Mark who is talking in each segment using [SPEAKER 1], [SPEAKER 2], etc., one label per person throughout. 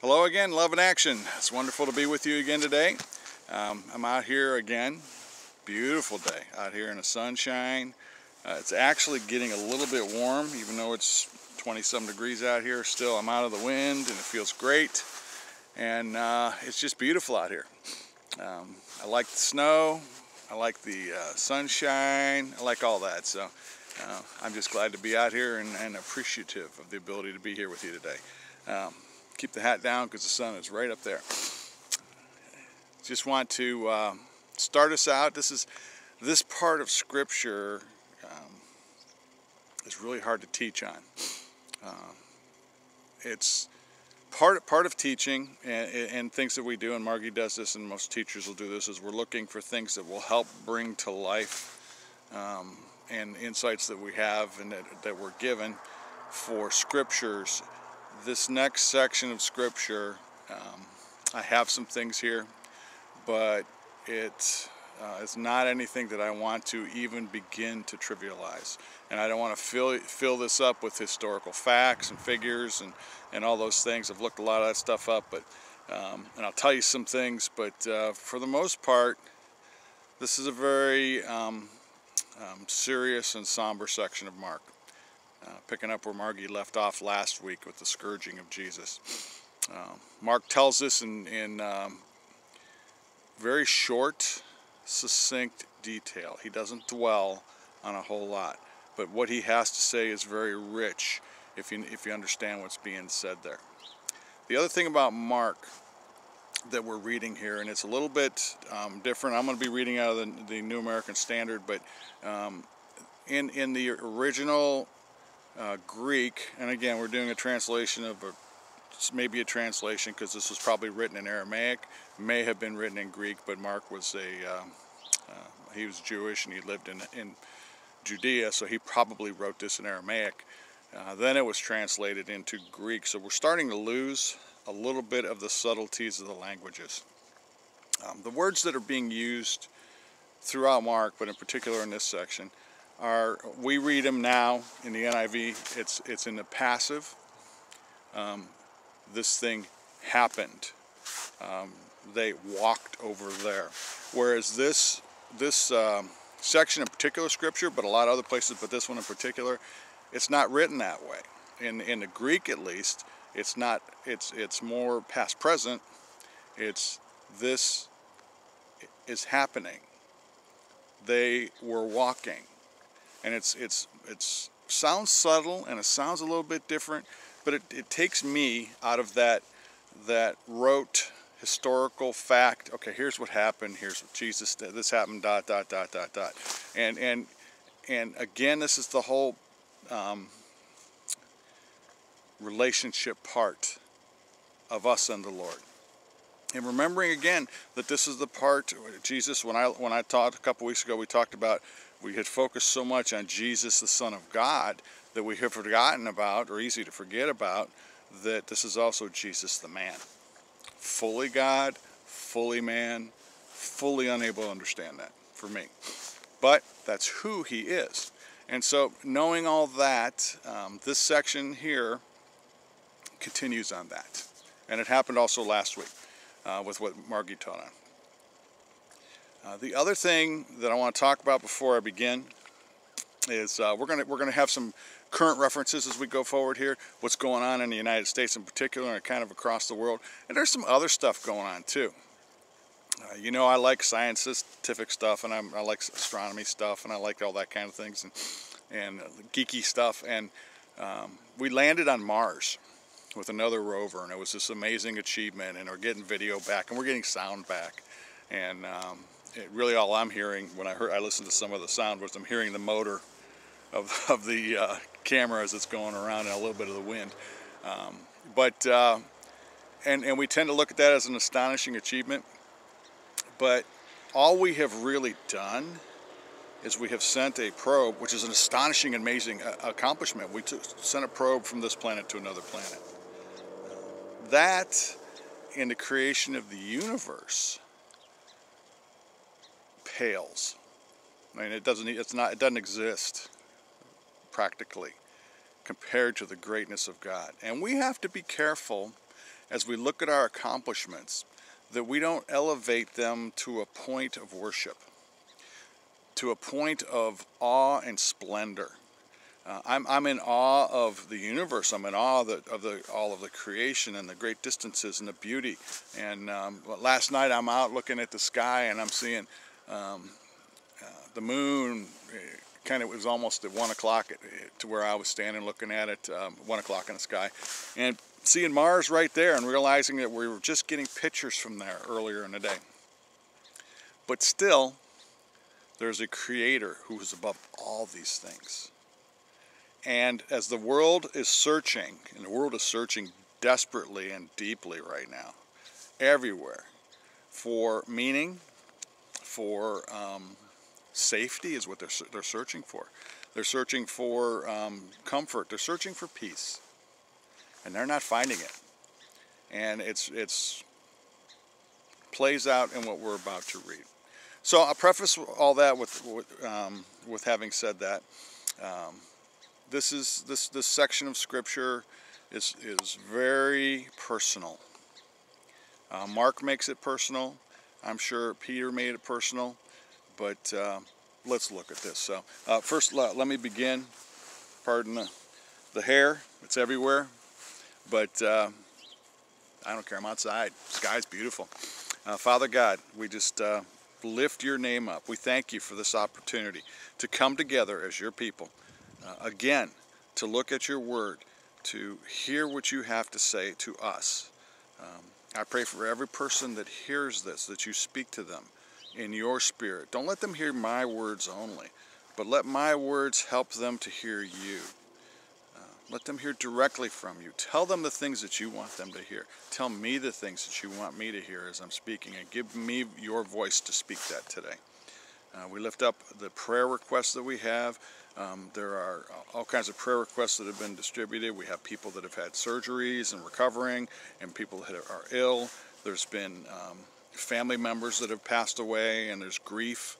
[SPEAKER 1] Hello again, Love in Action. It's wonderful to be with you again today. I'm out here again. Beautiful day out here in the sunshine. It's actually getting a little bit warm, even though it's 20-some degrees out here. Still, I'm out of the wind and it feels great. And it's just beautiful out here. I like the snow. I like the sunshine. I like all that. So I'm just glad to be out here and appreciative of the ability to be here with you today. Keep the hat down because the sun is right up there. Just want to start us out. This part of Scripture is really hard to teach on. It's part of teaching and things that we do, and Margie does this, and most teachers will do this, is we're looking for things that will help bring to life and insights that we have and that we're given for Scriptures. This next section of Scripture, I have some things here, but it's not anything that I want to even begin to trivialize. And I don't want to fill this up with historical facts and figures and all those things. I've looked a lot of that stuff up, but and I'll tell you some things, but for the most part, this is a very serious and somber section of Mark. Picking up where Margie left off last week with the scourging of Jesus. Mark tells this in very short, succinct detail. He doesn't dwell on a whole lot, but what he has to say is very rich if you understand what's being said there. The other thing about Mark that we're reading here, and it's a little bit different. I'm going to be reading out of the New American Standard, but in the original Greek, and again we're doing a translation of maybe a translation because this was probably written in Aramaic, may have been written in Greek, but Mark was he was Jewish and he lived in Judea, so he probably wrote this in Aramaic. Then it was translated into Greek, so we're starting to lose a little bit of the subtleties of the languages. The words that are being used throughout Mark, but in particular in this section, we read them now in the NIV. It's in the passive. This thing happened. They walked over there. Whereas this section in particular Scripture, but a lot of other places, but this one in particular, it's not written that way. In the Greek, at least, it's not. It's more past present. It's this is happening. They were walking. And it sounds subtle and it sounds a little bit different, but it takes me out of that rote historical fact. Okay, here's what happened. Here's what Jesus did. This happened. ... And again, this is the whole relationship part of us and the Lord. And remembering again that this is the part Jesus. When I taught a couple weeks ago, we talked about. We had focused so much on Jesus, the Son of God, that we have forgotten about, or easy to forget about, that this is also Jesus the man. Fully God, fully man, fully unable to understand that for me. But that's who he is. And so knowing all that, this section here continues on that. And it happened also last week with what Margie taught on. The other thing that I want to talk about before I begin is we're gonna have some current references as we go forward here. What's going on in the United States in particular, and kind of across the world. And there's some other stuff going on too. I like scientific stuff, and I like astronomy stuff, and I like all that kind of things, and geeky stuff. And we landed on Mars with another rover, and it was this amazing achievement. And we're getting video back, and we're getting sound back, and really all I'm hearing when I listened to some of the sound was I'm hearing the motor of the camera as it's going around and a little bit of the wind. And we tend to look at that as an astonishing achievement. But all we have really done is we have sent a probe, which is an astonishing, amazing accomplishment. We sent a probe from this planet to another planet. That, in the creation of the universe, pales. I mean, it doesn't exist practically compared to the greatness of God. And we have to be careful as we look at our accomplishments, that we don't elevate them to a point of worship, to a point of awe and splendor. I'm in awe of the universe. I'm in awe of all of the creation and the great distances and the beauty. And last night I'm out looking at the sky and I'm seeing the moon. Kind of, it was almost at 1 o'clock to where I was standing looking at it, 1 o'clock in the sky, and seeing Mars right there and realizing that we were just getting pictures from there earlier in the day. But still, there's a creator who is above all these things. And as the world is searching, and the world is searching desperately and deeply right now, everywhere, for meaning, for safety is what they're searching for. They're searching for comfort. They're searching for peace. And they're not finding it. And it's plays out in what we're about to read. So I'll preface all that with having said that. This section of Scripture is very personal. Mark makes it personal. I'm sure Peter made it personal. But let's look at this. So first, let me begin. Pardon the hair. It's everywhere. But I don't care. I'm outside. The sky's beautiful. Father God, we just lift your name up. We thank you for this opportunity to come together as your people. Again, to look at your word, to hear what you have to say to us. I pray for every person that hears this, that you speak to them in your spirit. Don't let them hear my words only, but let my words help them to hear you. Let them hear directly from you. Tell them the things that you want them to hear. Tell me the things that you want me to hear as I'm speaking, and give me your voice to speak that today. We lift up the prayer requests that we have. There are all kinds of prayer requests that have been distributed. We have people that have had surgeries and recovering, and people that are ill. There's been family members that have passed away, and there's grief.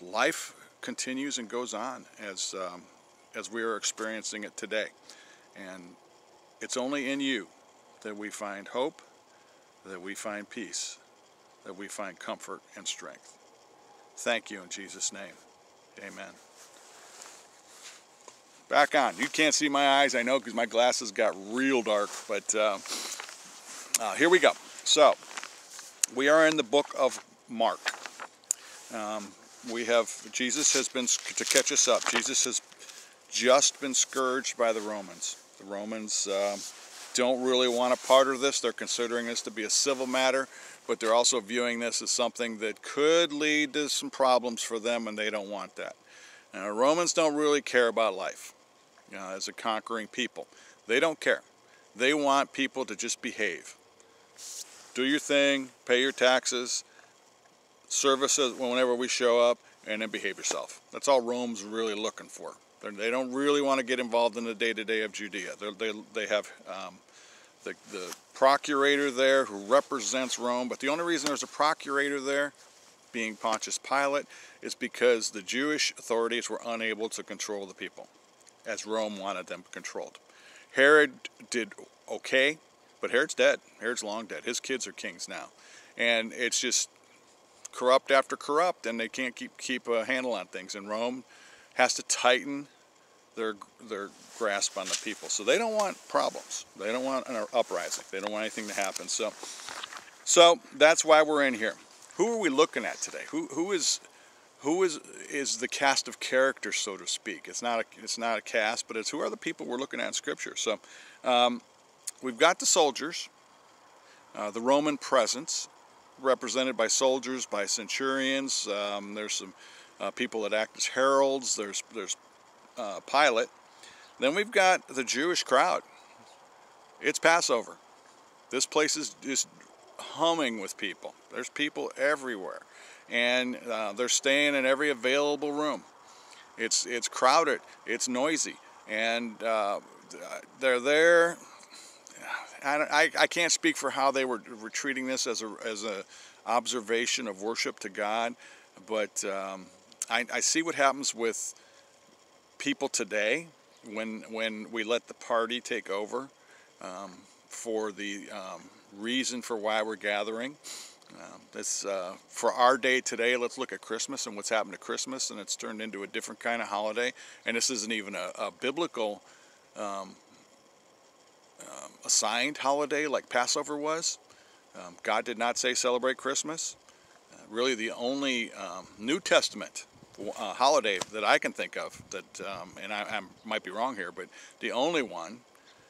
[SPEAKER 1] Life continues and goes on as we are experiencing it today. And it's only in you that we find hope, that we find peace, that we find comfort and strength. Thank you in Jesus' name. Amen. Back on. You can't see my eyes, I know, because my glasses got real dark, but here we go. So, we are in the book of Mark. Jesus has been, to catch us up, Jesus has just been scourged by the Romans. The Romans don't really want a part of this. They're considering this to be a civil matter, but they're also viewing this as something that could lead to some problems for them, and they don't want that. Now, Romans don't really care about life as a conquering people. They don't care. They want people to just behave. Do your thing, pay your taxes, service us whenever we show up, and then behave yourself. That's all Rome's really looking for. They don't really want to get involved in the day-to-day of Judea. They have the procurator there who represents Rome, but the only reason there's a procurator there, being Pontius Pilate, is because the Jewish authorities were unable to control the people, as Rome wanted them controlled. Herod did okay, but Herod's dead. Herod's long dead. His kids are kings now. And it's just corrupt after corrupt, and they can't keep a handle on things. And Rome has to tighten their grasp on the people. So they don't want problems. They don't want an uprising. They don't want anything to happen. So that's why we're in here. Who are we looking at today? Who is the cast of characters, so to speak? It's not a cast, but it's who are the people we're looking at in Scripture. So we've got the soldiers, the Roman presence, represented by soldiers, by centurions. There's some people that act as heralds. There's Pilate. Then we've got the Jewish crowd. It's Passover. This place is just humming with people. There's people everywhere, and they're staying in every available room. It's crowded. It's noisy, and they're there. I can't speak for how they were treating this as a observation of worship to God, but I see what happens with people today when we let the party take over. for the reason for why we're gathering. For our day today, let's look at Christmas and what's happened to Christmas, and it's turned into a different kind of holiday. And this isn't even a biblical assigned holiday like Passover was. God did not say celebrate Christmas. Really, the only New Testament holiday that I can think of that, and I might be wrong here, but the only one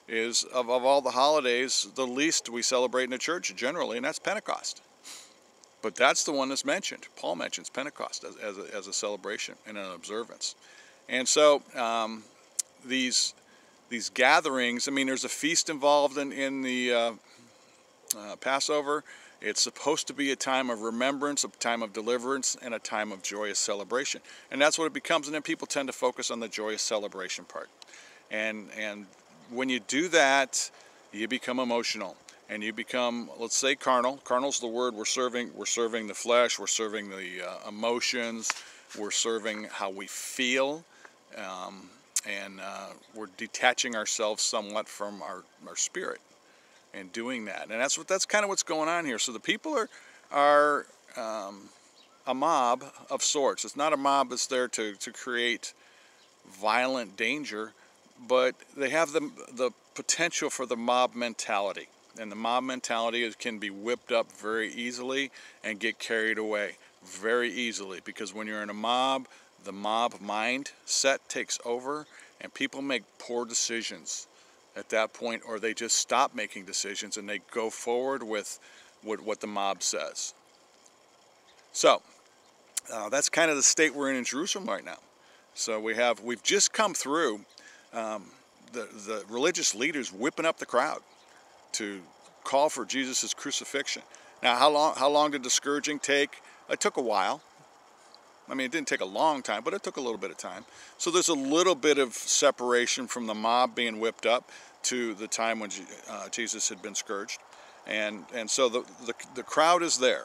[SPEAKER 1] is of all the holidays, the least we celebrate in the church generally, and that's Pentecost. But that's the one that's mentioned. Paul mentions Pentecost as a celebration and an observance. And so these gatherings, I mean, there's a feast involved in the Passover. It's supposed to be a time of remembrance, a time of deliverance, and a time of joyous celebration. And that's what it becomes. And then people tend to focus on the joyous celebration part. And when you do that, you become emotional. And you become, let's say, carnal. Carnal's the word we're serving. We're serving the flesh. We're serving the emotions. We're serving how we feel. And we're detaching ourselves somewhat from our spirit and doing that. And that's kind of what's going on here. So the people are a mob of sorts. It's not a mob that's there to create violent danger, but they have the potential for the mob mentality. And the mob mentality can be whipped up very easily and get carried away very easily, because when you're in a mob, the mob mindset takes over and people make poor decisions at that point, or they just stop making decisions and they go forward with what the mob says. So that's kind of the state we're in Jerusalem right now. So we've just come through the religious leaders whipping up the crowd to call for Jesus' crucifixion. Now, how long did the scourging take? It took a while. I mean, it didn't take a long time, but it took a little bit of time. So there's a little bit of separation from the mob being whipped up to the time when Jesus had been scourged. And so the crowd is there,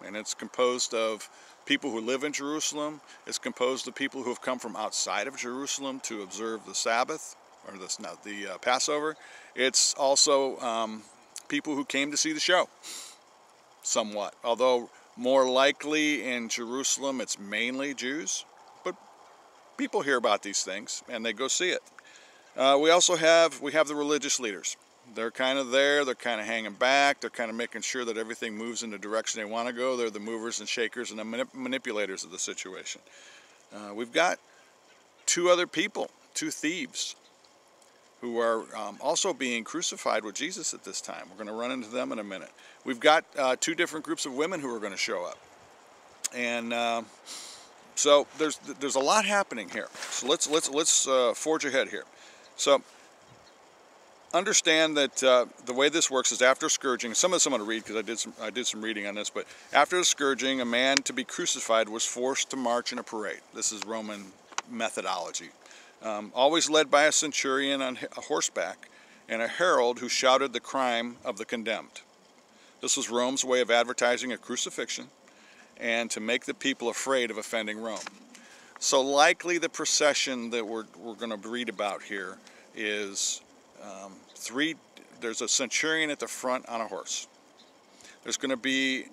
[SPEAKER 1] and it's composed of people who live in Jerusalem. It's composed of people who have come from outside of Jerusalem to observe the Sabbath, or the Passover. It's also people who came to see the show, somewhat. Although more likely in Jerusalem it's mainly Jews, but people hear about these things and they go see it. We have the religious leaders. They're kind of there, they're kind of hanging back, they're kind of making sure that everything moves in the direction they want to go. They're the movers and shakers and the manipulators of the situation. We've got two other people, two thieves, who are also being crucified with Jesus at this time. We're going to run into them in a minute. We've got two different groups of women who are going to show up. And so there's a lot happening here. So let's forge ahead here. So understand that the way this works is after scourging. Some of this I'm going to read because I did some reading on this. But after the scourging, a man to be crucified was forced to march in a parade. This is Roman methodology. Always led by a centurion on a horseback and a herald who shouted the crime of the condemned. This was Rome's way of advertising a crucifixion and to make the people afraid of offending Rome. So likely the procession that we're going to read about here is there's a centurion at the front on a horse. There's going to be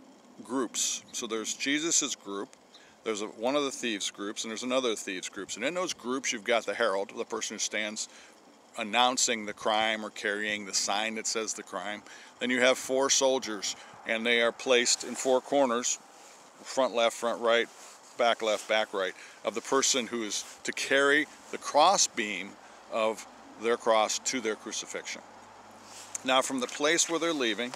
[SPEAKER 1] groups. So there's Jesus's group. There's one of the thieves' groups, and there's another thieves' groups. And in those groups, you've got the herald, the person who stands announcing the crime or carrying the sign that says the crime. Then you have 4 soldiers, and they are placed in 4 corners, front left, front right, back left, back right, of the person who is to carry the cross beam of their cross to their crucifixion. Now, from the place where they're leaving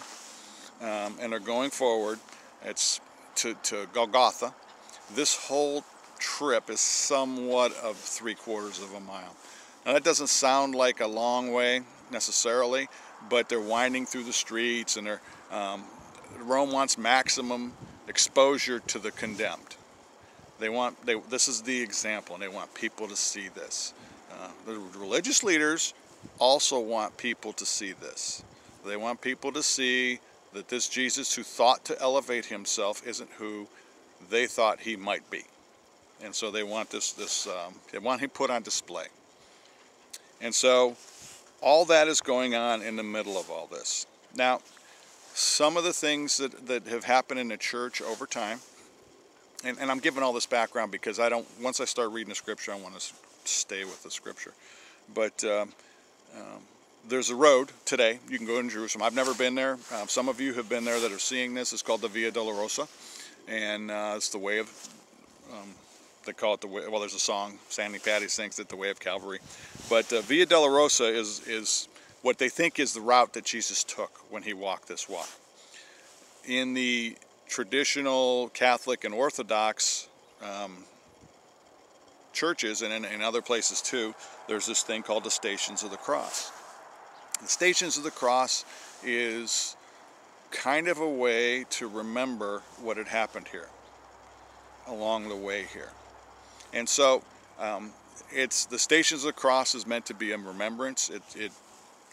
[SPEAKER 1] and are going forward, it's to Golgotha. This whole trip is somewhat of 3/4 of a mile. Now that doesn't sound like a long way necessarily, but they're winding through the streets, and Rome wants maximum exposure to the condemned. This is the example, and they want people to see this. The religious leaders also want people to see this. They want people to see that this Jesus who thought to elevate himself isn't who they thought he might be. And so they want they want him put on display. And so all that is going on in the middle of all this. Now, some of the things that have happened in the church over time, and I'm giving all this background because once I start reading the scripture, I want to stay with the scripture. But there's a road today. You can go in Jerusalem. I've never been there. Some of you have been there that are seeing this. It's called the Via Dolorosa. And it's the way of, they call it the way, well, there's a song, Sandy Patty sings it, the way of Calvary. But Via Dolorosa is what they think is the route that Jesus took when he walked this walk. In the traditional Catholic and Orthodox churches, and in other places too, there's this thing called the Stations of the Cross. The Stations of the Cross is kind of a way to remember what had happened here along the way here. And so it's the Stations of the Cross is meant to be a remembrance. It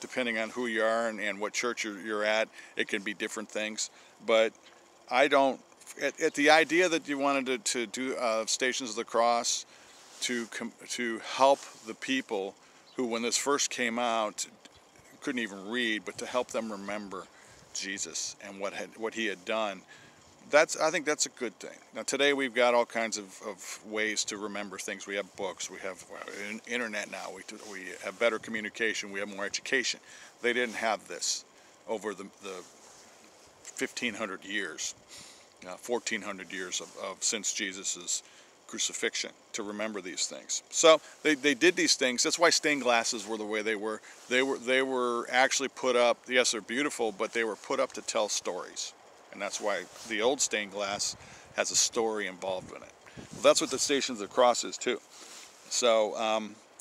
[SPEAKER 1] depending on who you are and what church you're at, it can be different things. But I don't, at the idea that you wanted to do Stations of the Cross to help the people who, when this first came out, couldn't even read, but to help them remember Jesus and what he had done. I think that's a good thing. Now today we've got all kinds of ways to remember things. We have books, we have internet now, we have better communication, we have more education. They didn't have this over the 1,500 years, 1,400 years of since Jesus's crucifixion to remember these things. So they did these things. That's why stained glasses were the way they were. They were actually put up. Yes, they're beautiful, but they were put up to tell stories. And that's why the old stained glass has a story involved in it. Well, that's what the Stations of the Cross is too. So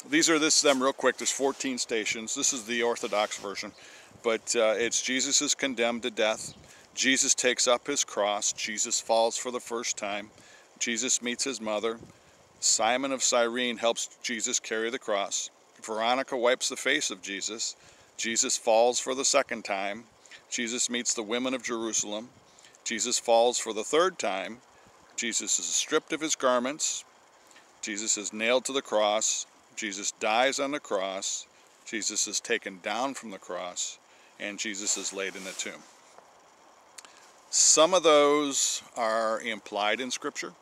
[SPEAKER 1] this is them real quick. There's 14 stations. This is the Orthodox version, but it's Jesus is condemned to death. Jesus takes up his cross. Jesus falls for the first time. Jesus meets his mother. Simon of Cyrene helps Jesus carry the cross. Veronica wipes the face of Jesus. Jesus falls for the second time. Jesus meets the women of Jerusalem. Jesus falls for the third time. Jesus is stripped of his garments. Jesus is nailed to the cross. Jesus dies on the cross. Jesus is taken down from the cross. And Jesus is laid in the tomb. Some of those are implied in Scripture.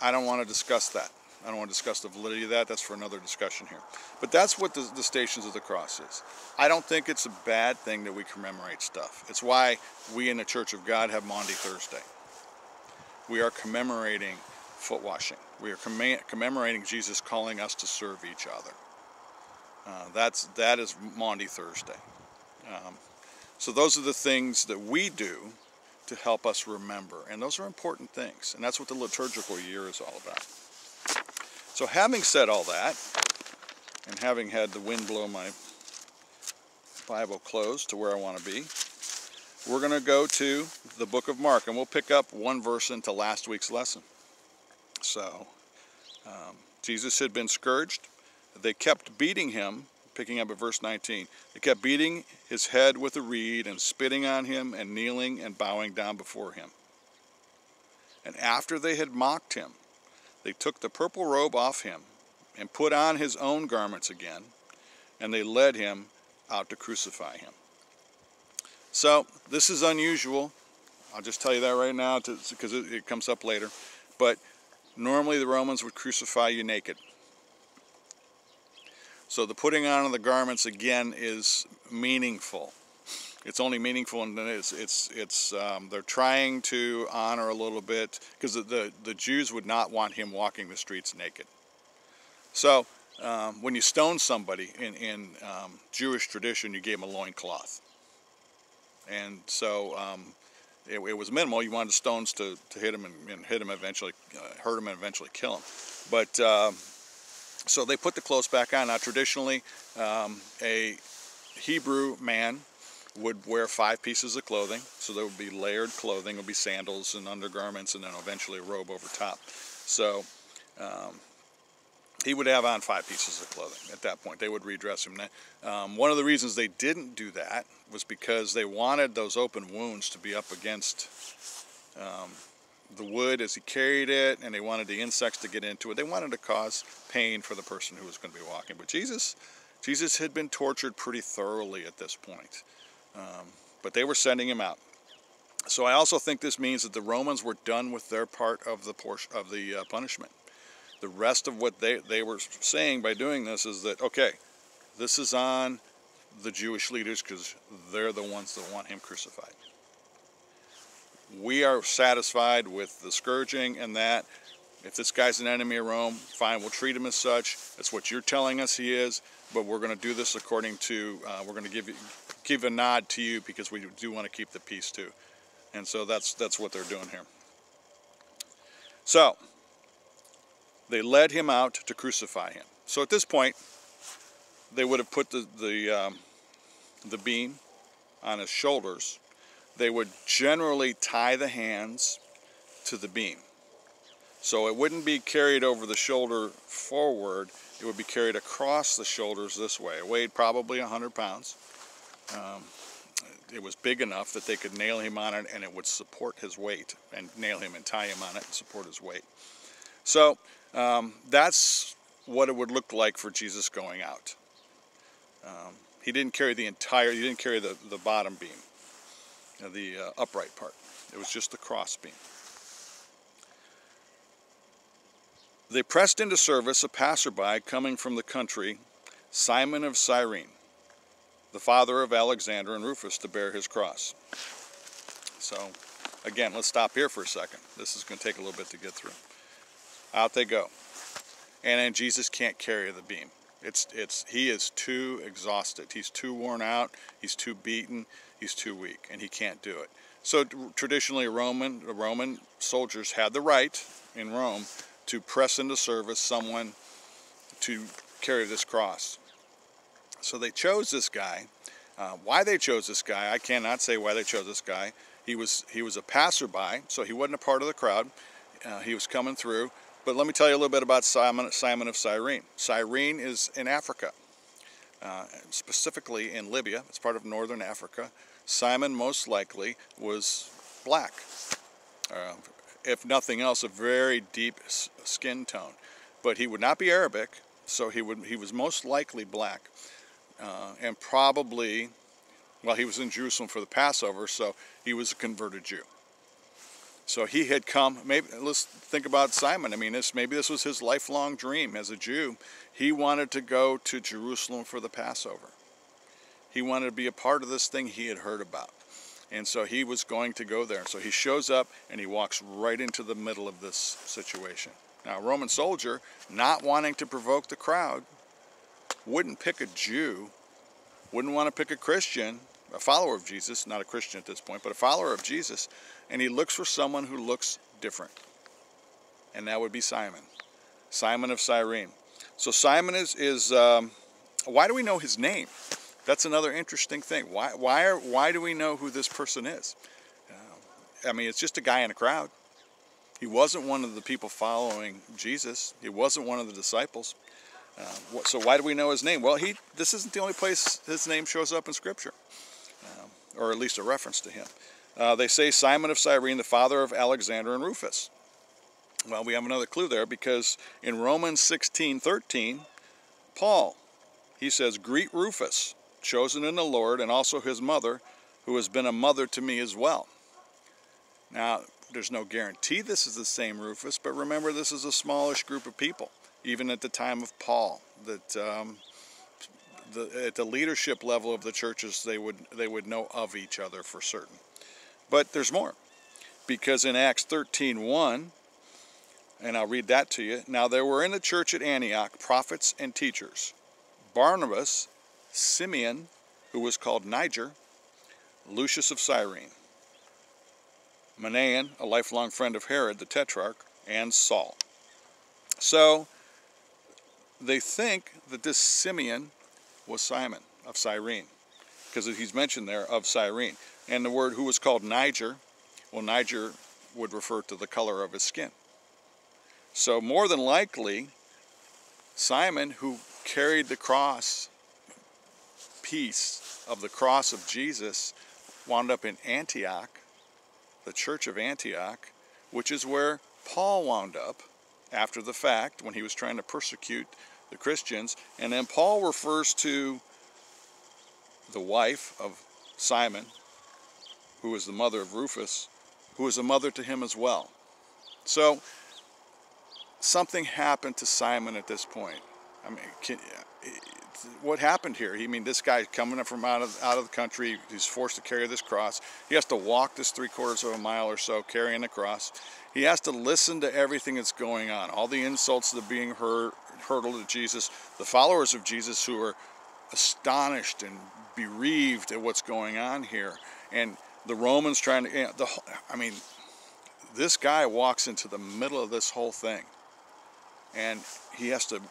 [SPEAKER 1] I don't want to discuss that. I don't want to discuss the validity of that. That's for another discussion here. But that's what the Stations of the Cross is. I don't think it's a bad thing that we commemorate stuff. It's why we in the Church of God have Maundy Thursday. We are commemorating foot washing. We are commemorating Jesus calling us to serve each other. That is Maundy Thursday. So those are the things that we do to help us remember. And those are important things. And that's what the liturgical year is all about. So having said all that, and having had the wind blow my Bible closed to where I want to be, we're going to go to the book of Mark, and we'll pick up one verse into last week's lesson. So, Jesus had been scourged. They kept beating him, picking up at verse 19. They kept beating his head with a reed and spitting on him and kneeling and bowing down before him. And after they had mocked him, they took the purple robe off him and put on his own garments again, and they led him out to crucify him. So this is unusual. I'll just tell you that right now because it comes up later. But normally the Romans would crucify you naked. So the putting on of the garments again is meaningful. It's only meaningful and they're trying to honor a little bit because the Jews would not want him walking the streets naked. So when you stone somebody in Jewish tradition, you gave him a loincloth. And so it was minimal. You wanted stones to hit him and hit him eventually, hurt him and eventually kill him. But so they put the clothes back on. Now traditionally, a Hebrew man would wear 5 pieces of clothing. So there would be layered clothing. It would be sandals and undergarments and then eventually a robe over top. So he would have on 5 pieces of clothing at that point. They would redress him. One of the reasons they didn't do that was because they wanted those open wounds to be up against the wood as he carried it, and they wanted the insects to get into it. They wanted to cause pain for the person who was going to be walking. But Jesus Jesus had been tortured pretty thoroughly at this point, but they were sending him out. So I also think this means that the Romans were done with their part of the punishment. The rest of what they were saying by doing this is that, okay, this is on the Jewish leaders because they're the ones that want him crucified. We are satisfied with the scourging and that. If this guy's an enemy of Rome, fine, we'll treat him as such. That's what you're telling us he is, but we're going to do this according to, we're going to give a nod to you because we do want to keep the peace too. And so that's what they're doing here. So, they led him out to crucify him. So at this point, they would have put the beam on his shoulders. They would generally tie the hands to the beam. So it wouldn't be carried over the shoulder forward, it would be carried across the shoulders this way. It weighed probably 100 pounds. It was big enough that they could nail him on it and it would support his weight, and nail him and tie him on it and support his weight. So that's what it would look like for Jesus going out. He didn't carry the bottom beam, the upright part. It was just the cross beam. They pressed into service a passerby coming from the country, Simon of Cyrene, the father of Alexander and Rufus, to bear his cross. So, again, let's stop here for a second. This is going to take a little bit to get through. Out they go. And then Jesus can't carry the beam. He is too exhausted. He's too worn out. He's too beaten. He's too weak, and he can't do it. So traditionally, the Roman soldiers had the right in Rome to press into service someone to carry this cross. So they chose this guy. Why they chose this guy, I cannot say why they chose this guy. He was a passerby, so he wasn't a part of the crowd. He was coming through. But let me tell you a little bit about Simon of Cyrene. Cyrene is in Africa, specifically in Libya. It's part of northern Africa. Simon most likely was black. If nothing else, a very deep skin tone. But he would not be Arabic, so he was most likely black. And probably, well, he was in Jerusalem for the Passover, so he was a converted Jew. So he had come, maybe, let's think about Simon. I mean, maybe this was his lifelong dream as a Jew. He wanted to go to Jerusalem for the Passover. He wanted to be a part of this thing he had heard about. And so he was going to go there. So he shows up and he walks right into the middle of this situation. Now, a Roman soldier, not wanting to provoke the crowd, wouldn't pick a Jew, wouldn't want to pick a Christian, a follower of Jesus, not a Christian at this point, but a follower of Jesus, and he looks for someone who looks different. And that would be Simon. Simon of Cyrene. So Simon is why do we know his name? That's another interesting thing. Why do we know who this person is? I mean, it's just a guy in a crowd. He wasn't one of the people following Jesus. He wasn't one of the disciples. So why do we know his name? Well, this isn't the only place his name shows up in Scripture, or at least a reference to him. They say Simon of Cyrene, the father of Alexander and Rufus. Well, we have another clue there, because in Romans 16:13, Paul, he says, "Greet Rufus, chosen in the Lord, and also his mother, who has been a mother to me as well." Now, there's no guarantee this is the same Rufus, but remember, this is a smallish group of people, even at the time of Paul, that at the leadership level of the churches, they would know of each other for certain. But there's more, because in Acts 13:1, and I'll read that to you. Now there were in the church at Antioch prophets and teachers: Barnabas, Simeon, who was called Niger, Lucius of Cyrene, Manaen, a lifelong friend of Herod the Tetrarch, and Saul. So they think that this Simeon was Simon of Cyrene, because he's mentioned there of Cyrene. And the word who was called Niger, well, Niger would refer to the color of his skin. So more than likely, Simon, who carried the cross piece of the cross of Jesus, wound up in Antioch, the church of Antioch, which is where Paul wound up after the fact when he was trying to persecute the Christians. And then Paul refers to the wife of Simon, who was the mother of Rufus, who was a mother to him as well. So something happened to Simon at this point. I mean, what happened here? I mean, this guy coming up from out of the country, he's forced to carry this cross. He has to walk this 3/4 of a mile or so carrying the cross. He has to listen to everything that's going on, all the insults that are being hurled at Jesus, the followers of Jesus who are astonished and bereaved at what's going on here, and the Romans trying to, I mean, this guy walks into the middle of this whole thing, and he has to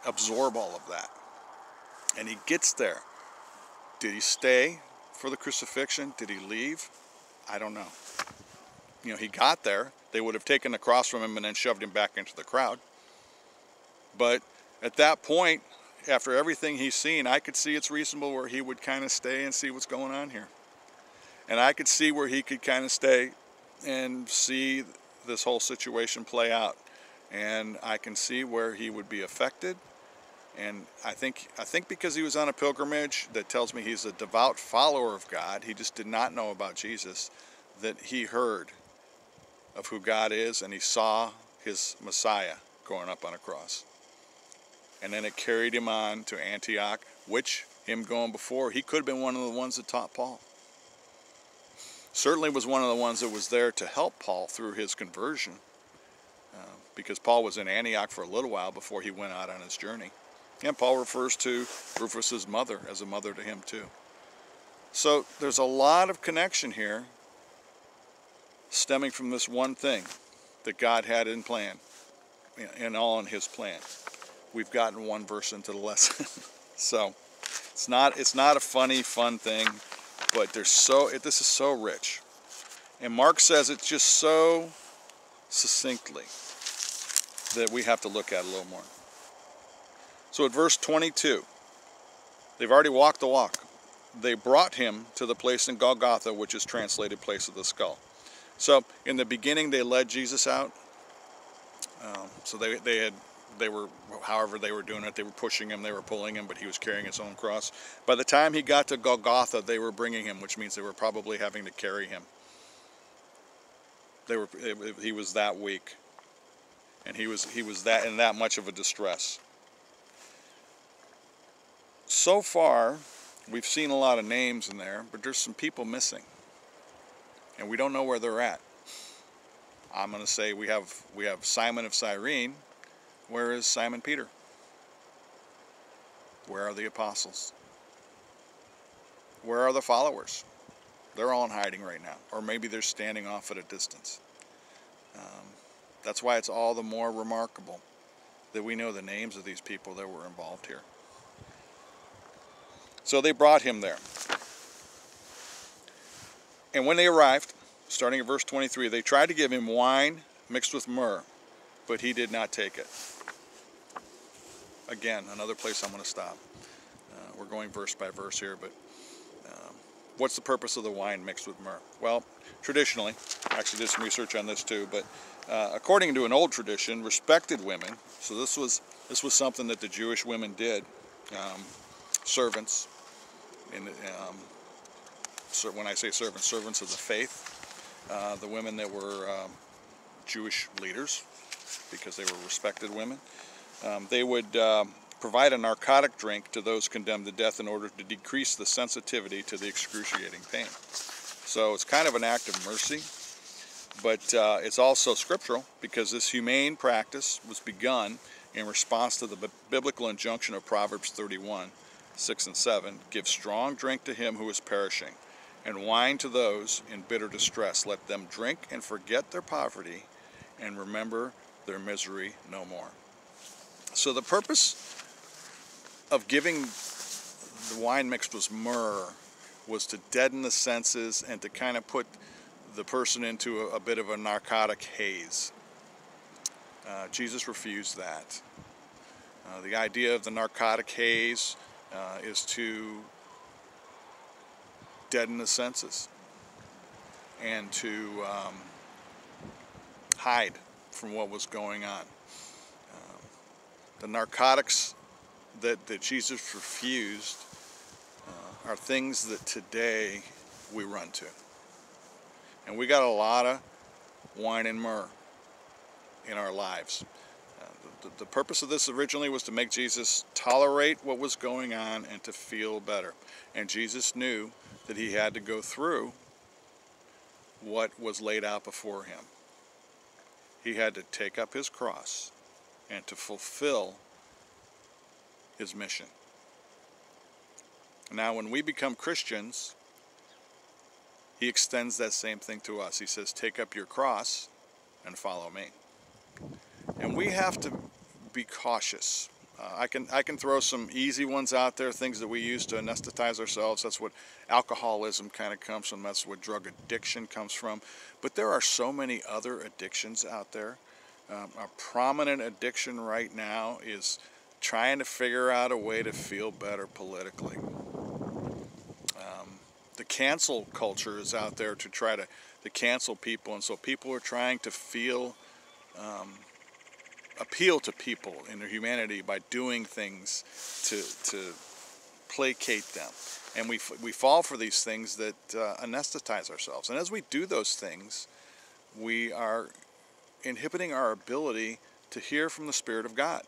[SPEAKER 1] absorb all of that. And he gets there. Did he stay for the crucifixion? Did he leave? I don't know. You know, he got there. They would have taken the cross from him and then shoved him back into the crowd. But at that point, after everything he's seen, I could see it's reasonable where he would kind of stay and see what's going on here. And I could see where he could kind of stay and see this whole situation play out. And I can see where he would be affected. And I think because he was on a pilgrimage, that tells me he's a devout follower of God. He just did not know about Jesus, that he heard of who God is, and he saw his Messiah going up on a cross. And then it carried him on to Antioch, which, him going before, he could have been one of the ones that taught Paul. Certainly was one of the ones that was there to help Paul through his conversion, because Paul was in Antioch for a little while before he went out on his journey. And Paul refers to Rufus's mother as a mother to him too. So there's a lot of connection here stemming from this one thing that God had in plan, and all in his plan. We've gotten one verse into the lesson. So it's not a fun thing, but this is so rich. And Mark says it just so succinctly that we have to look at it a little more. So at verse 22, they've already walked the walk. They brought him to the place in Golgotha, which is translated place of the skull. So in the beginning, they led Jesus out. So they were, however they were doing it, they were pushing him, they were pulling him, but he was carrying his own cross. By the time he got to Golgotha, they were bringing him, which means they were probably having to carry him. He was that weak, and he was that in that much of a distress. So far, we've seen a lot of names in there, but there's some people missing, and we don't know where they're at. I'm going to say we have Simon of Cyrene. Where is Simon Peter? Where are the apostles? Where are the followers? They're all in hiding right now, or maybe they're standing off at a distance. That's why it's all the more remarkable that we know the names of these people that were involved here. So they brought him there. And when they arrived, starting at verse 23, they tried to give him wine mixed with myrrh, but he did not take it. Again, another place I'm going to stop. We're going verse by verse here, but what's the purpose of the wine mixed with myrrh? Well, traditionally, I actually did some research on this too, but according to an old tradition, respected women, so this was something that the Jewish women did, servants, so when I say servants of the faith, the women that were Jewish leaders, because they were respected women, they would provide a narcotic drink to those condemned to death in order to decrease the sensitivity to the excruciating pain. So it's kind of an act of mercy, but it's also scriptural, because this humane practice was begun in response to the biblical injunction of Proverbs 31, 6 and 7, give strong drink to him who is perishing, and wine to those in bitter distress. Let them drink and forget their poverty, and remember their misery no more. So the purpose of giving the wine mixed with myrrh was to deaden the senses and to kind of put the person into a bit of a narcotic haze. Jesus refused that. The idea of the narcotic haze is to deaden the senses and to hide from what was going on. The narcotics that Jesus refused are things that today we run to. And we got a lot of wine and myrrh in our lives. The purpose of this originally was to make Jesus tolerate what was going on and to feel better. And Jesus knew that he had to go through what was laid out before him. He had to take up his cross and to fulfill his mission. Now, when we become Christians, he extends that same thing to us. He says, take up your cross and follow me. And we have to be cautious. I can throw some easy ones out there, things that we use to anesthetize ourselves. That's what alcoholism kind of comes from. That's what drug addiction comes from. But there are so many other addictions out there. A prominent addiction right now is trying to figure out a way to feel better politically. The cancel culture is out there to try to cancel people, and so people are trying to appeal to people in their humanity by doing things to placate them. And we fall for these things that anesthetize ourselves. And as we do those things, we are inhibiting our ability to hear from the Spirit of God.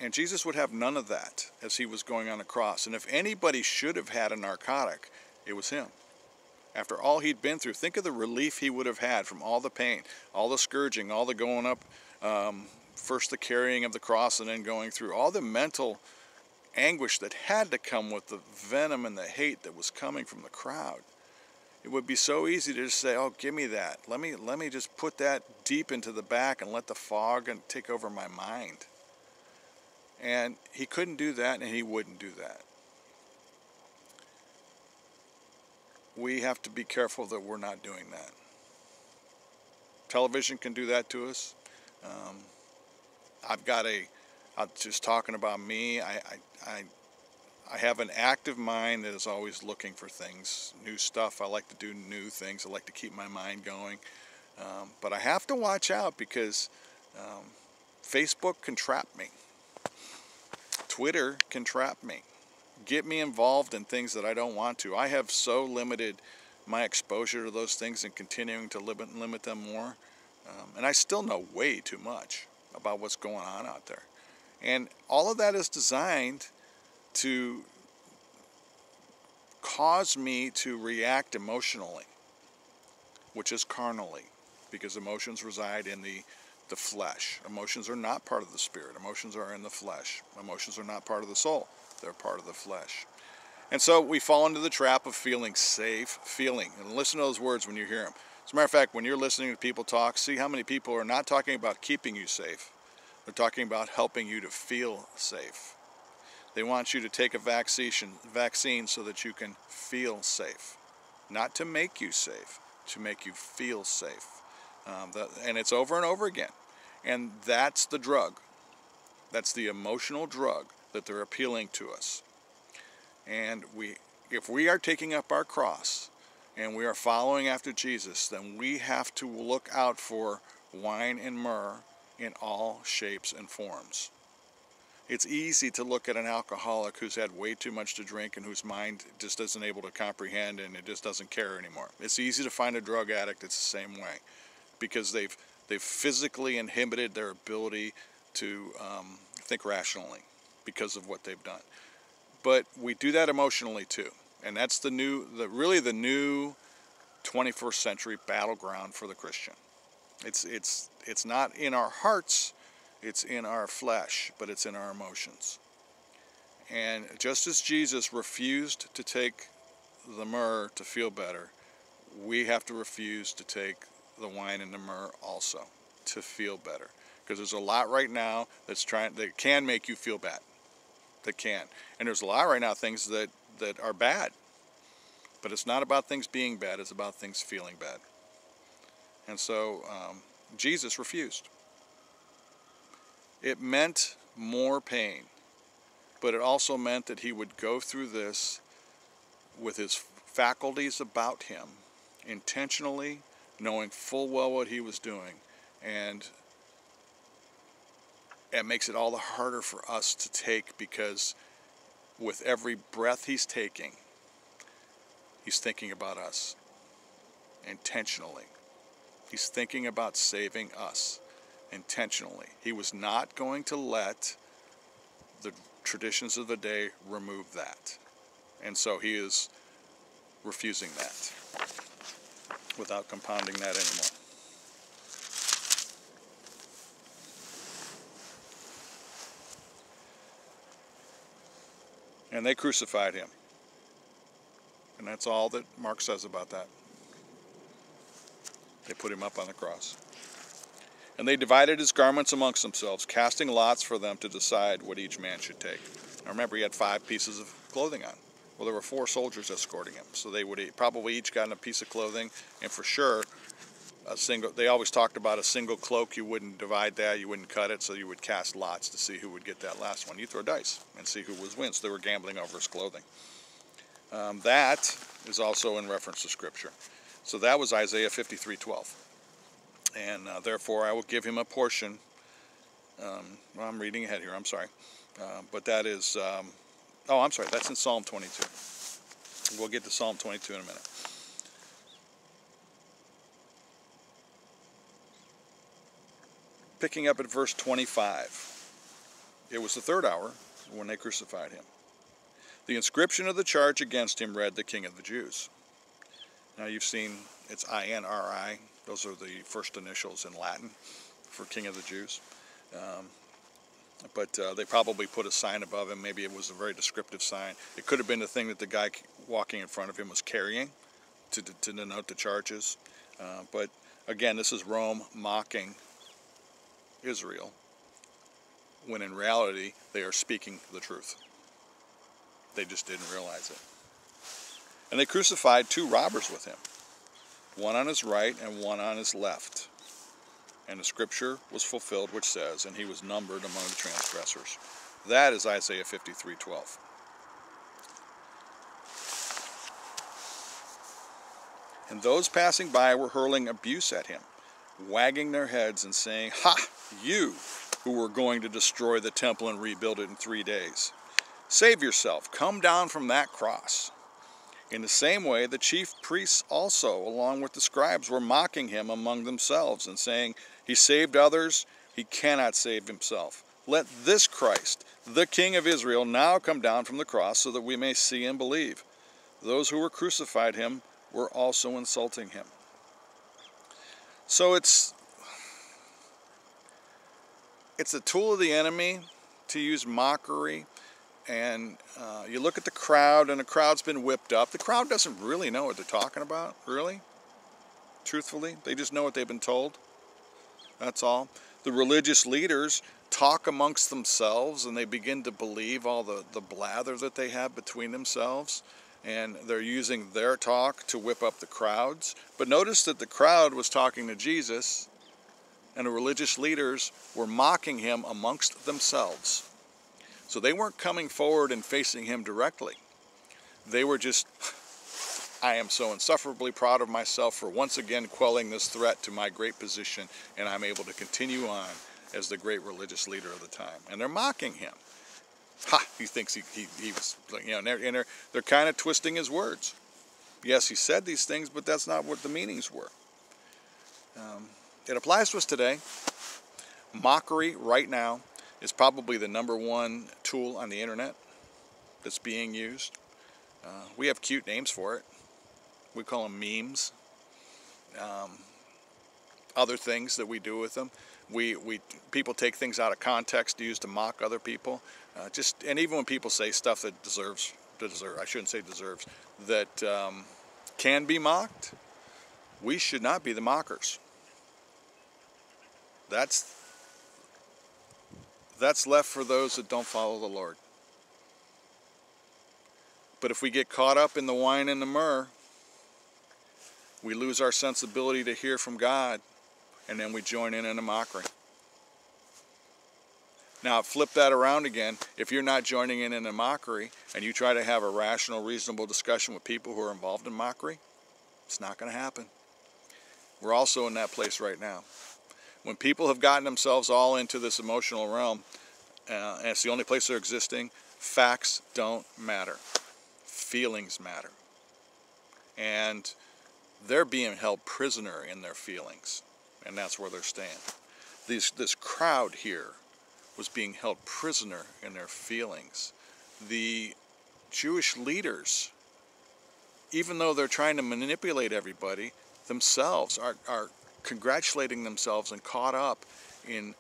[SPEAKER 1] And Jesus would have none of that as he was going on the cross. And if anybody should have had a narcotic, it was him. After all he'd been through, think of the relief he would have had from all the pain, all the scourging, all the going up, first the carrying of the cross and then going through, all the mental anguish that had to come with the venom and the hate that was coming from the crowd. It would be so easy to just say, oh, give me that. Let me just put that deep into the back and let the fog and take over my mind. And he couldn't do that, and he wouldn't do that. We have to be careful that we're not doing that. Television can do that to us. I'm just talking about me, I have an active mind that is always looking for things, new stuff. I like to do new things. I like to keep my mind going. But I have to watch out because Facebook can trap me. Twitter can trap me. Get me involved in things that I don't want to. I have so limited my exposure to those things and continuing to limit them more. And I still know way too much about what's going on out there. And all of that is designed to cause me to react emotionally, which is carnally, because emotions reside in the flesh. Emotions are not part of the spirit. Emotions are in the flesh. Emotions are not part of the soul. They're part of the flesh. And so we fall into the trap of feeling safe, and listen to those words when you hear them. As a matter of fact, when you're listening to people talk, see how many people are not talking about keeping you safe. They're talking about helping you to feel safe. They want you to take a vaccine so that you can feel safe. Not to make you safe, to make you feel safe. And it's over and over again. And that's the drug. That's the emotional drug that they're appealing to us. And if we are taking up our cross and we are following after Jesus, then we have to look out for wine and myrrh in all shapes and forms. It's easy to look at an alcoholic who's had way too much to drink and whose mind just isn't able to comprehend and it just doesn't care anymore. It's easy to find a drug addict that's the same way because they've physically inhibited their ability to think rationally because of what they've done. But we do that emotionally too. And that's really the new 21st century battleground for the Christian. It's not in our hearts, it's in our flesh, but it's in our emotions. And just as Jesus refused to take the myrrh to feel better, we have to refuse to take the wine and the myrrh also to feel better. Because there's a lot right now that can make you feel bad. That can. And there's a lot right now things that are bad. But it's not about things being bad, it's about things feeling bad. And so Jesus refused. It meant more pain, but it also meant that he would go through this with his faculties about him, intentionally, knowing full well what he was doing, and it makes it all the harder for us to take, because with every breath he's taking, he's thinking about us intentionally. He's thinking about saving us intentionally. He was not going to let the traditions of the day remove that. And so he is refusing that without compounding that anymore. And they crucified him. And that's all that Mark says about that. They put him up on the cross. And they divided his garments amongst themselves, casting lots for them to decide what each man should take. Now remember, he had 5 pieces of clothing on. Well, there were 4 soldiers escorting him, so they would probably each gotten a piece of clothing, and for sure, they always talked about a single cloak. You wouldn't divide that, you wouldn't cut it, so you would cast lots to see who would get that last one. You throw dice and see who was wins. They were gambling over his clothing. That is also in reference to Scripture. So that was Isaiah 53:12. And therefore I will give him a portion. Well, I'm reading ahead here, I'm sorry. But that is, I'm sorry, that's in Psalm 22. We'll get to Psalm 22 in a minute. Picking up at verse 25. It was the 3rd hour when they crucified him. The inscription of the charge against him read, "The King of the Jews." Now you've seen, it's INRI. Those are the first initials in Latin for King of the Jews. But they probably put a sign above him. Maybe it was a very descriptive sign. It could have been the thing that the guy walking in front of him was carrying to denote the charges. But again, this is Rome mocking Israel, when in reality they are speaking the truth. They just didn't realize it. And they crucified 2 robbers with him, one on his right and one on his left. And the scripture was fulfilled, which says, "And he was numbered among the transgressors." That is Isaiah 53:12. And those passing by were hurling abuse at him, wagging their heads and saying, "Ha, you who were going to destroy the temple and rebuild it in 3 days. Save yourself, come down from that cross." In the same way, the chief priests also, along with the scribes, were mocking him among themselves and saying, "He saved others, he cannot save himself. Let this Christ, the King of Israel, now come down from the cross so that we may see and believe." Those who were crucified him were also insulting him. So it's a tool of the enemy to use mockery. And you look at the crowd, and the crowd's been whipped up. The crowd doesn't really know what they're talking about, really. Truthfully, they just know what they've been told. That's all. The religious leaders talk amongst themselves, and they begin to believe all the blather that they have between themselves. And they're using their talk to whip up the crowds. But notice that the crowd was talking to Jesus, and the religious leaders were mocking him amongst themselves. So they weren't coming forward and facing him directly. They were just, "I am so insufferably proud of myself for once again quelling this threat to my great position, and I'm able to continue on as the great religious leader of the time." And they're mocking him. Ha! He thinks he was, and they're kind of twisting his words. Yes, he said these things, but that's not what the meanings were. It applies to us today. Mockery right now is probably the #1 tool on the internet that's being used. We have cute names for it. We call them memes. Other things that we do with them. People take things out of context to use to mock other people. And even when people say stuff that that can be mocked, we should not be the mockers. That's left for those that don't follow the Lord. But if we get caught up in the wine and the myrrh, we lose our sensibility to hear from God, and then we join in a mockery. Now, flip that around again. If you're not joining in a mockery, and you try to have a rational, reasonable discussion with people who are involved in mockery, it's not going to happen. We're also in that place right now. When people have gotten themselves all into this emotional realm, and it's the only place they're existing, facts don't matter. Feelings matter. And they're being held prisoner in their feelings. And that's where they're staying. This crowd here was being held prisoner in their feelings. The Jewish leaders, even though they're trying to manipulate everybody, themselves are congratulating themselves and caught up in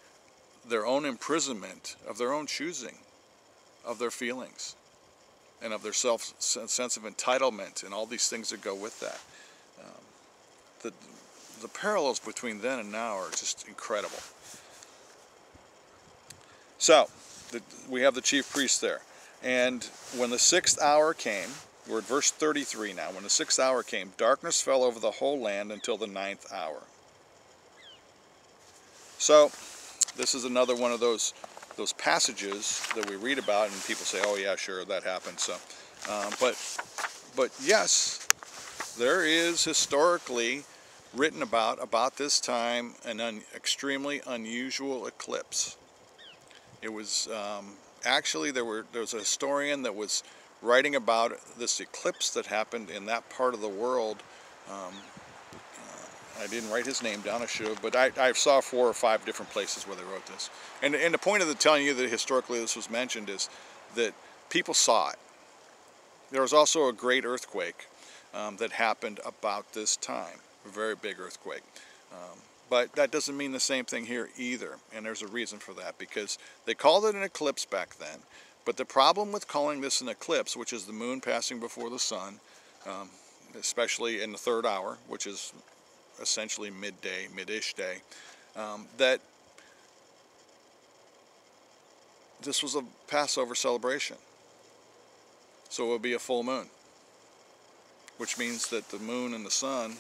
[SPEAKER 1] their own imprisonment of their own choosing, of their feelings, and of their sense of entitlement and all these things that go with that. The parallels between then and now are just incredible. So, we have the chief priest there. And when the 6th hour came, we're at verse 33 now. When the 6th hour came, darkness fell over the whole land until the 9th hour. So, this is another one of those passages that we read about, and people say, "Oh yeah, sure, that happened." So, but yes, there is historically written about this time an extremely unusual eclipse. It was actually there was a historian that was writing about this eclipse that happened in that part of the world. I didn't write his name down, I should have, but I saw 4 or 5 different places where they wrote this. And the point of telling you that historically this was mentioned is that people saw it. There was also a great earthquake that happened about this time, a very big earthquake. But that doesn't mean the same thing here either, and there's a reason for that, because they called it an eclipse back then. But the problem with calling this an eclipse, which is the moon passing before the sun, especially in the 3rd hour, which is essentially midday, mid-ish day, that this was a Passover celebration. So it would be a full moon, which means that the moon and the sun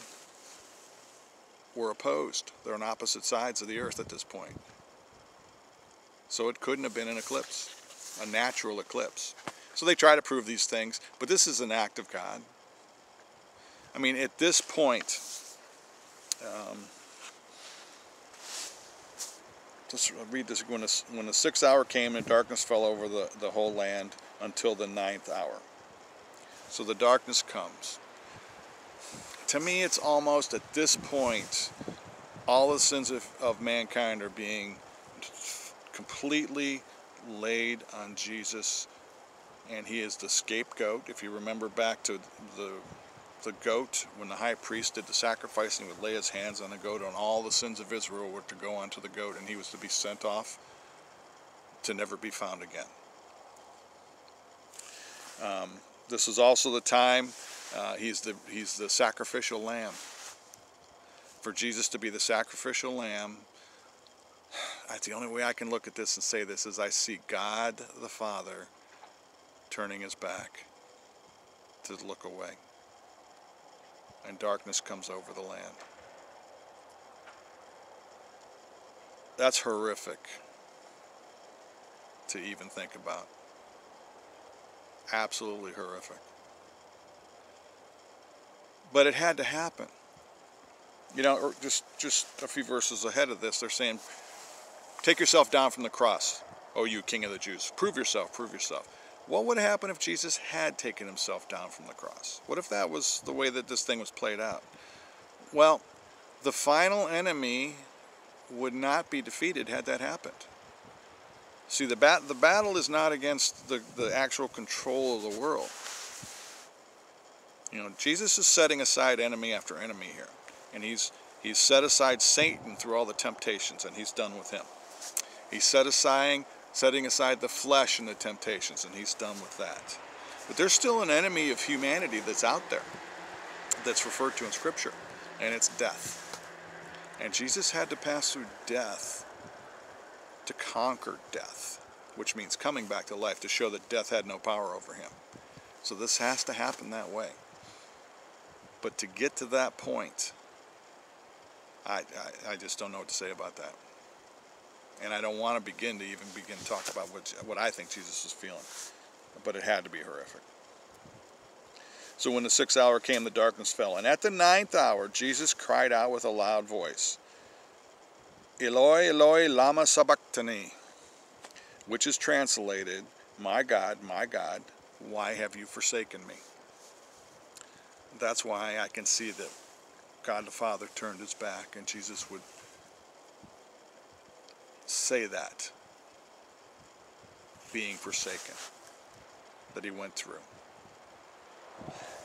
[SPEAKER 1] were opposed. They're on opposite sides of the earth at this point. So it couldn't have been an eclipse, a natural eclipse. So they try to prove these things, but this is an act of God. I mean, at this point, just read this. When the 6th hour came and darkness fell over the whole land until the 9th hour. So the darkness comes. To me, it's almost at this point, all the sins of mankind are being completely laid on Jesus, and he is the scapegoat. If you remember back to the goat, when the high priest did the sacrifice, he would lay his hands on the goat, and all the sins of Israel were to go onto the goat, and he was to be sent off to never be found again. This is also the time he's the sacrificial lamb. For Jesus to be the sacrificial lamb, that's the only way I can look at this and say this, is I see God the Father turning his back to look away. And darkness comes over the land. That's horrific to even think about. Absolutely horrific. But it had to happen. You know, just a few verses ahead of this, they're saying, "Take yourself down from the cross, O you King of the Jews. Prove yourself, prove yourself." What would happen if Jesus had taken himself down from the cross? What if that was the way that this thing was played out? Well, the final enemy would not be defeated had that happened. See, the battle is not against the actual control of the world. You know, Jesus is setting aside enemy after enemy here. And he's set aside Satan through all the temptations, and he's done with him. He's setting aside the flesh and the temptations, and he's done with that. But there's still an enemy of humanity that's out there, that's referred to in Scripture, and it's death. And Jesus had to pass through death to conquer death, which means coming back to life, to show that death had no power over him. So this has to happen that way. But to get to that point, I just don't know what to say about that. And I don't want to begin to talk about what I think Jesus was feeling. But it had to be horrific. So when the 6th hour came, the darkness fell. And at the 9th hour, Jesus cried out with a loud voice, Eloi, Eloi, lama sabachthani, which is translated, my God, why have you forsaken me? That's why I can see that God the Father turned his back, and Jesus would say that, being forsaken, that he went through.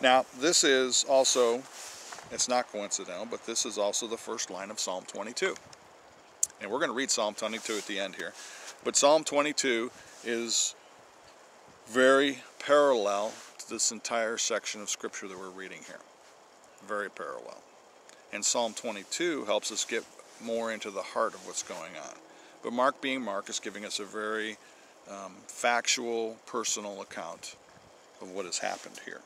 [SPEAKER 1] Now, this is also, it's not coincidental, but this is also the first line of Psalm 22. And we're going to read Psalm 22 at the end here. But Psalm 22 is very parallel to this entire section of Scripture that we're reading here. Very parallel. And Psalm 22 helps us get more into the heart of what's going on. But Mark, being Mark, is giving us a very factual, personal account of what has happened here.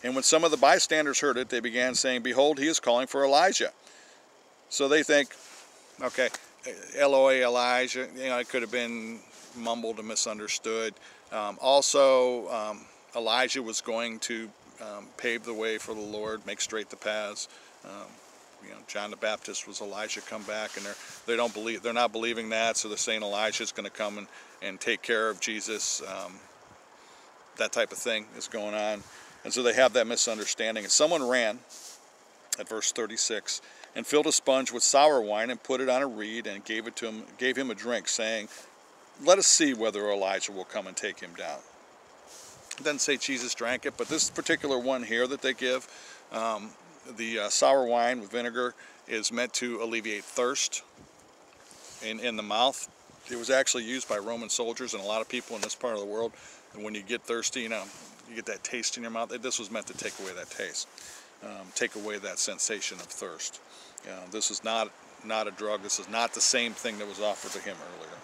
[SPEAKER 1] And when some of the bystanders heard it, they began saying, behold, he is calling for Elijah. So they think, okay, Eloi, Elijah, it could have been mumbled and misunderstood. Elijah was going to pave the way for the Lord, make straight the paths. John the Baptist was Elijah come back, and they're not believing that, so they're saying Elijah's going to come and take care of Jesus. That type of thing is going on. And so they have that misunderstanding. And someone ran, at verse 36, and filled a sponge with sour wine and put it on a reed and gave him a drink, saying, let us see whether Elijah will come and take him down. It doesn't say Jesus drank it, but this particular one here that they give, the sour wine with vinegar, is meant to alleviate thirst in the mouth. It was actually used by Roman soldiers and a lot of people in this part of the world. And when you get thirsty, you get that taste in your mouth. This was meant to take away that taste, take away that sensation of thirst. This is not a drug. This is not the same thing that was offered to him earlier.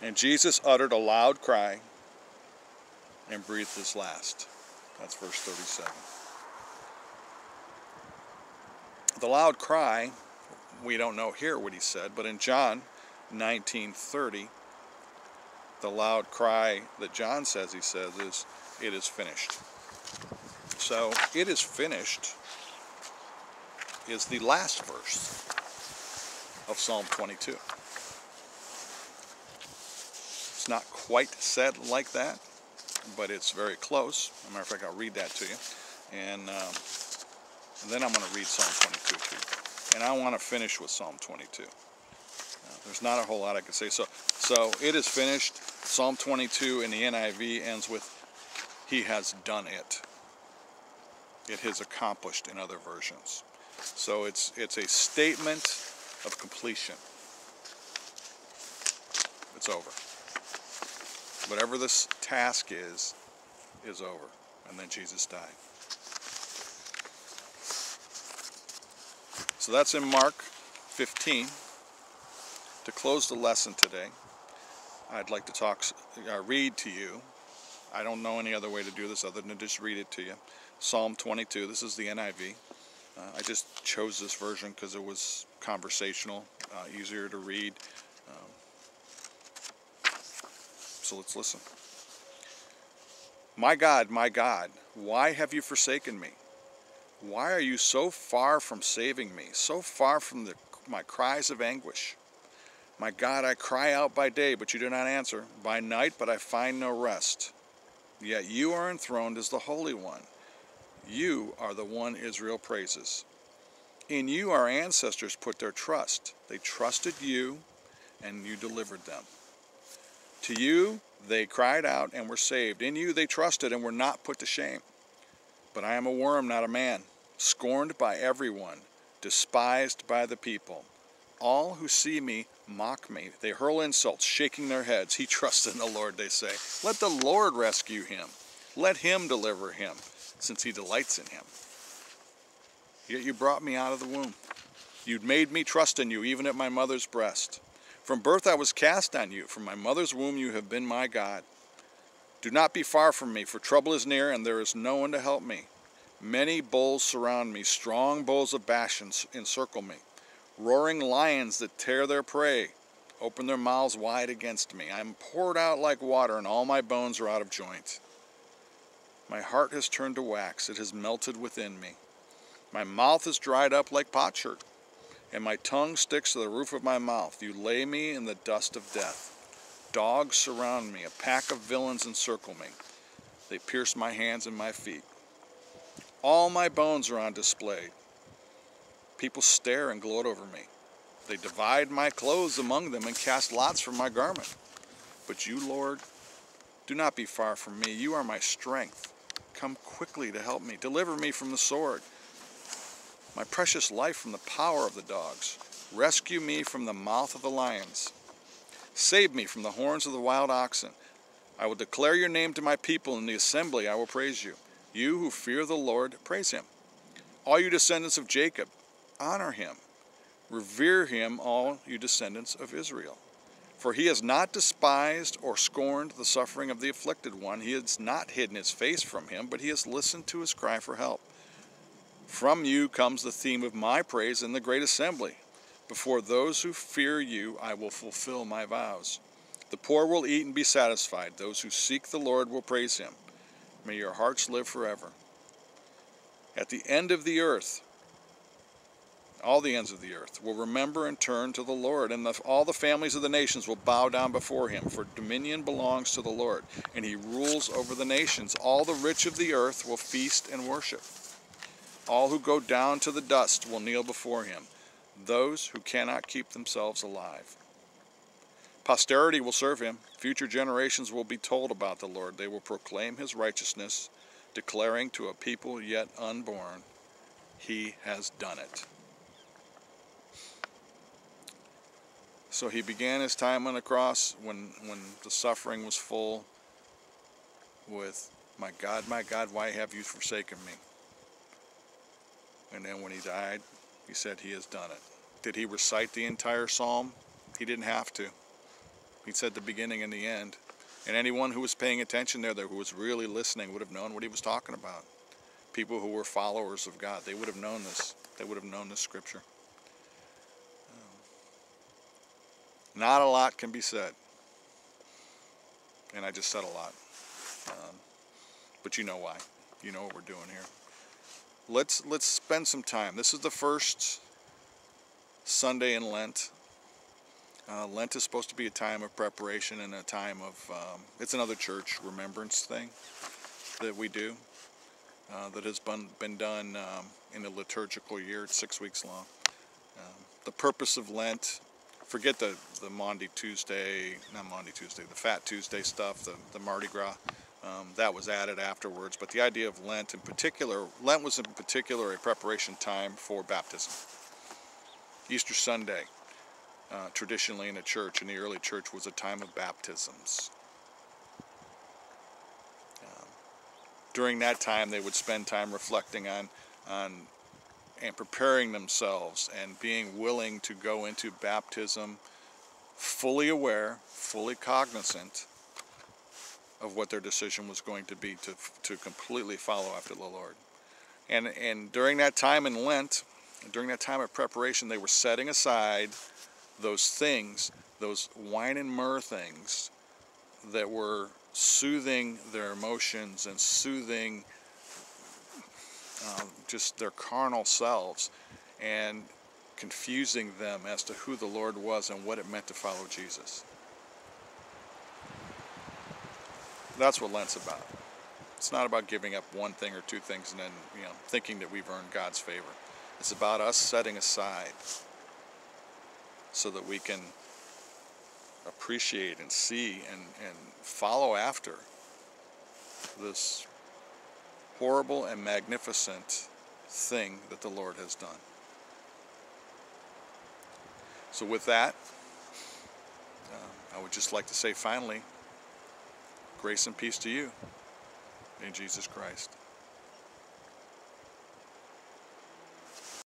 [SPEAKER 1] And Jesus uttered a loud cry and breathed his last. That's verse 37. The loud cry, we don't know here what he said, but in John 19:30, the loud cry that John says he says is, it is finished. So, it is finished is the last verse of Psalm 22. It's not quite said like that, but it's very close. As a matter of fact, I'll read that to you. And then I'm going to read Psalm 22 to you. And I want to finish with Psalm 22. There's not a whole lot I can say. So it is finished. Psalm 22 in the NIV ends with, he has done it. It has accomplished in other versions. So it's a statement of completion. It's over. Whatever this task is over. And then Jesus died. So that's in Mark 15. To close the lesson today, I'd like to read to you. I don't know any other way to do this other than to just read it to you. Psalm 22. This is the NIV. I just chose this version because it was conversational, easier to read. So let's listen. My God, why have you forsaken me? Why are you so far from saving me, so far from my cries of anguish? My God, I cry out by day, but you do not answer. By night, but I find no rest. Yet you are enthroned as the Holy One. You are the one Israel praises. In you our ancestors put their trust. They trusted you, and you delivered them. To you they cried out and were saved. In you they trusted and were not put to shame. But I am a worm, not a man, scorned by everyone, despised by the people. All who see me mock me. They hurl insults, shaking their heads. He trusts in the Lord, they say. Let the Lord rescue him. Let him deliver him, since he delights in him. Yet you brought me out of the womb. You'd made me trust in you, even at my mother's breast. From birth I was cast on you. From my mother's womb you have been my God. Do not be far from me, for trouble is near, and there is no one to help me. Many bulls surround me. Strong bulls of Bashan encircle me. Roaring lions that tear their prey open their mouths wide against me. I am poured out like water, and all my bones are out of joint. My heart has turned to wax. It has melted within me. My mouth is dried up like potsherd, and my tongue sticks to the roof of my mouth. You lay me in the dust of death. Dogs surround me, a pack of villains encircle me. They pierce my hands and my feet. All my bones are on display. People stare and gloat over me. They divide my clothes among them and cast lots for my garment. But you, Lord, do not be far from me. You are my strength. Come quickly to help me. Deliver me from the sword, my precious life from the power of the dogs. Rescue me from the mouth of the lions. Save me from the horns of the wild oxen. I will declare your name to my people. In the assembly I will praise you. You who fear the Lord, praise him. All you descendants of Jacob, honor him. Revere him, all you descendants of Israel. For he has not despised or scorned the suffering of the afflicted one. He has not hidden his face from him, but he has listened to his cry for help. From you comes the theme of my praise in the great assembly. Before those who fear you, I will fulfill my vows. The poor will eat and be satisfied. Those who seek the Lord will praise him. May your hearts live forever. At the end of the earth, all the ends of the earth will remember and turn to the Lord, and all the families of the nations will bow down before him, for dominion belongs to the Lord, and he rules over the nations. All the rich of the earth will feast and worship. All who go down to the dust will kneel before him, those who cannot keep themselves alive. Posterity will serve him. Future generations will be told about the Lord. They will proclaim his righteousness, declaring to a people yet unborn, he has done it. So he began his time on the cross when the suffering was full with, my God, why have you forsaken me? And then when he died, he said he has done it. Did he recite the entire psalm? He didn't have to. He said the beginning and the end. And anyone who was paying attention there, who was really listening, would have known what he was talking about. People who were followers of God, they would have known this. They would have known this scripture. Not a lot can be said. And I just said a lot. But you know why. You know what we're doing here. Let's spend some time. This is the first Sunday in Lent. Lent is supposed to be a time of preparation and a time of, it's another church remembrance thing that we do that has been done in a liturgical year. It's 6 weeks long. The purpose of Lent, forget the Maundy Tuesday, not Maundy Tuesday, the Fat Tuesday stuff, the Mardi Gras. That was added afterwards. But the idea of Lent in particular, Lent was in particular a preparation time for baptism. Easter Sunday, traditionally in a church, in the early church, was a time of baptisms. During that time, they would spend time reflecting on and preparing themselves and being willing to go into baptism fully aware, fully cognizant of what their decision was going to be to completely follow after the Lord. And during that time in Lent, during that time of preparation, they were setting aside those things, those wine and myrrh things that were soothing their emotions and soothing just their carnal selves and confusing them as to who the Lord was and what it meant to follow Jesus. That's what Lent's about. It's not about giving up one thing or two things and then, thinking that we've earned God's favor. It's about us setting aside so that we can appreciate and see and follow after this horrible and magnificent thing that the Lord has done. So with that, I would just like to say finally, grace and peace to you in Jesus Christ.